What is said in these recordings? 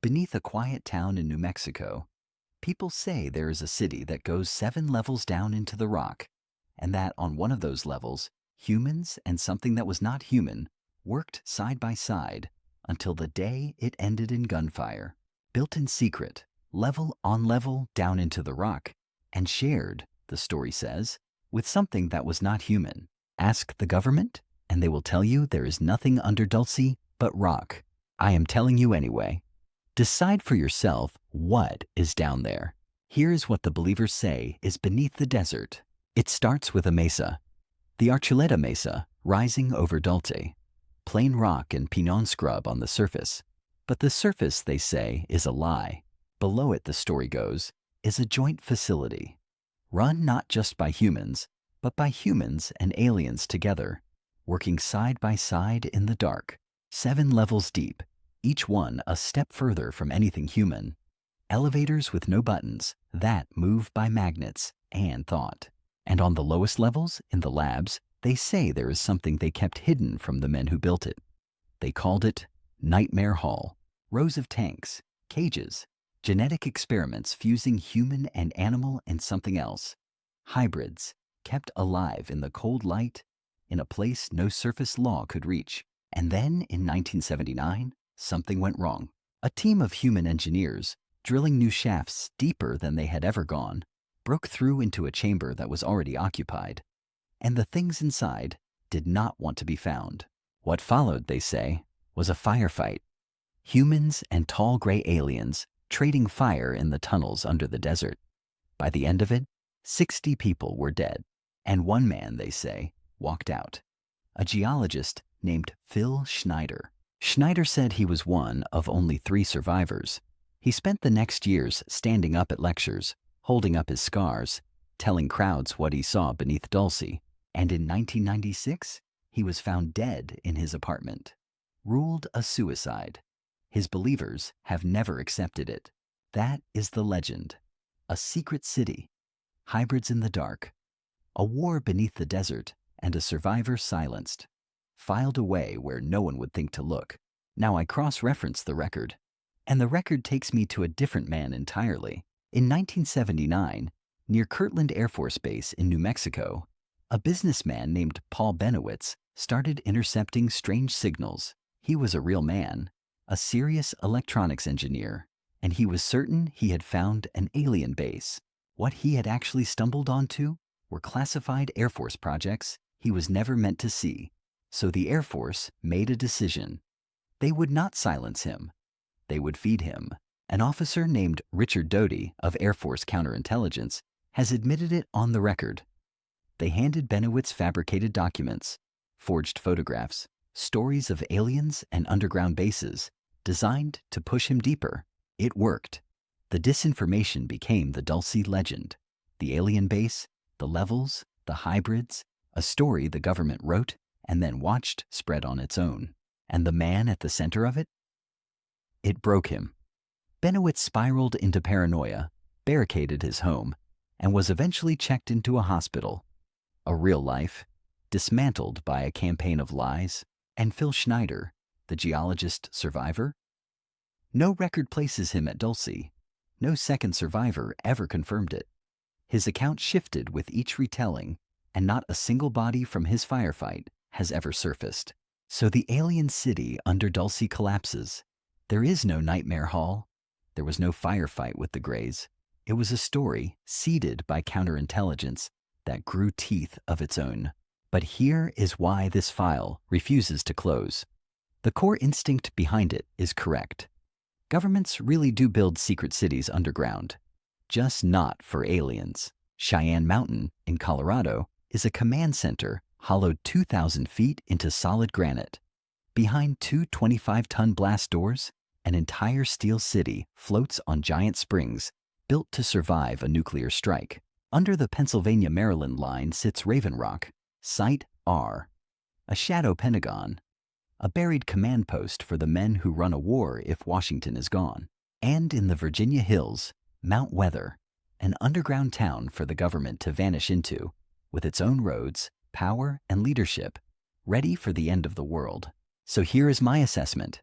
Beneath a quiet town in New Mexico, people say there is a city that goes 7 levels down into the rock, and that on one of those levels, humans and something that was not human worked side by side until the day it ended in gunfire, built in secret, level on level down into the rock, and shared, the story says, with something that was not human. Ask the government, and they will tell you there is nothing under Dulce but rock. I am telling you anyway. Decide for yourself what is down there. Here's what the believers say is beneath the desert. It starts with a mesa, the Archuleta Mesa, rising over Dulce. Plain rock and pinon scrub on the surface. But the surface, they say, is a lie. Below it, the story goes, is a joint facility, run not just by humans, but by humans and aliens together, working side by side in the dark, 7 levels deep, each one a step further from anything human. Elevators with no buttons that move by magnets and thought. And on the lowest levels, in the labs, they say there is something they kept hidden from the men who built it. They called it Nightmare Hall. Rows of tanks, cages, genetic experiments fusing human and animal and something else. Hybrids, kept alive in the cold light, in a place no surface law could reach. And then, in 1979, something went wrong. A team of human engineers, drilling new shafts deeper than they had ever gone, broke through into a chamber that was already occupied. And the things inside did not want to be found. What followed, they say, was a firefight. Humans and tall gray aliens trading fire in the tunnels under the desert. By the end of it, 60 people were dead, and one man, they say, walked out. A geologist named Phil Schneider. Schneider said he was one of only 3 survivors. He spent the next years standing up at lectures, holding up his scars, telling crowds what he saw beneath Dulce, and in 1996, he was found dead in his apartment. Ruled a suicide. His believers have never accepted it. That is the legend. A secret city, hybrids in the dark, a war beneath the desert, and a survivor silenced, filed away where no one would think to look. Now I cross-reference the record, and the record takes me to a different man entirely. In 1979, near Kirtland Air Force Base in New Mexico, a businessman named Paul Bennewitz started intercepting strange signals. He was a real man, a serious electronics engineer, and he was certain he had found an alien base. What he had actually stumbled onto were classified Air Force projects he was never meant to see. So the Air Force made a decision. They would not silence him. They would feed him. An officer named Richard Doty of Air Force counterintelligence has admitted it on the record. They handed Bennewitz fabricated documents, forged photographs, stories of aliens and underground bases, designed to push him deeper. It worked. The disinformation became the Dulce legend. The alien base, the levels, the hybrids, a story the government wrote and then watched spread on its own. And the man at the center of it? It broke him. Bennewitz spiraled into paranoia, barricaded his home, and was eventually checked into a hospital. A real life, dismantled by a campaign of lies. And Phil Schneider, the geologist survivor? No record places him at Dulce. No second survivor ever confirmed it. His account shifted with each retelling, and not a single body from his firefight has ever surfaced. So the alien city under Dulce collapses. There is no Nightmare Hall. There was no firefight with the Greys. It was a story seeded by counterintelligence that grew teeth of its own. But here is why this file refuses to close. The core instinct behind it is correct. Governments really do build secret cities underground, just not for aliens. Cheyenne Mountain in Colorado is a command center hollowed 2,000 feet into solid granite. Behind 2 25-ton blast doors, an entire steel city floats on giant springs built to survive a nuclear strike. Under the Pennsylvania-Maryland line sits Raven Rock, Site R, a shadow Pentagon, a buried command post for the men who run a war if Washington is gone. And in the Virginia hills, Mount Weather, an underground town for the government to vanish into, with its own roads, power, and leadership, ready for the end of the world. So here is my assessment.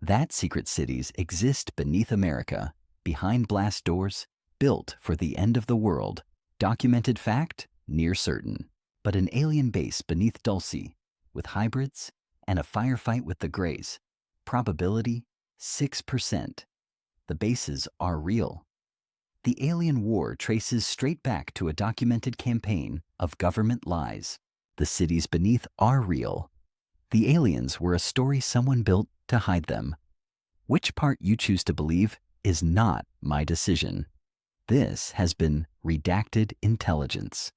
That secret cities exist beneath America, behind blast doors, built for the end of the world. Documented fact, near certain. But an alien base beneath Dulce, with hybrids and a firefight with the Greys. Probability, 6%. The bases are real. The alien war traces straight back to a documented campaign of government lies. The cities beneath are real. The aliens were a story someone built to hide them. Which part you choose to believe is not my decision. This has been Redacted Intelligence.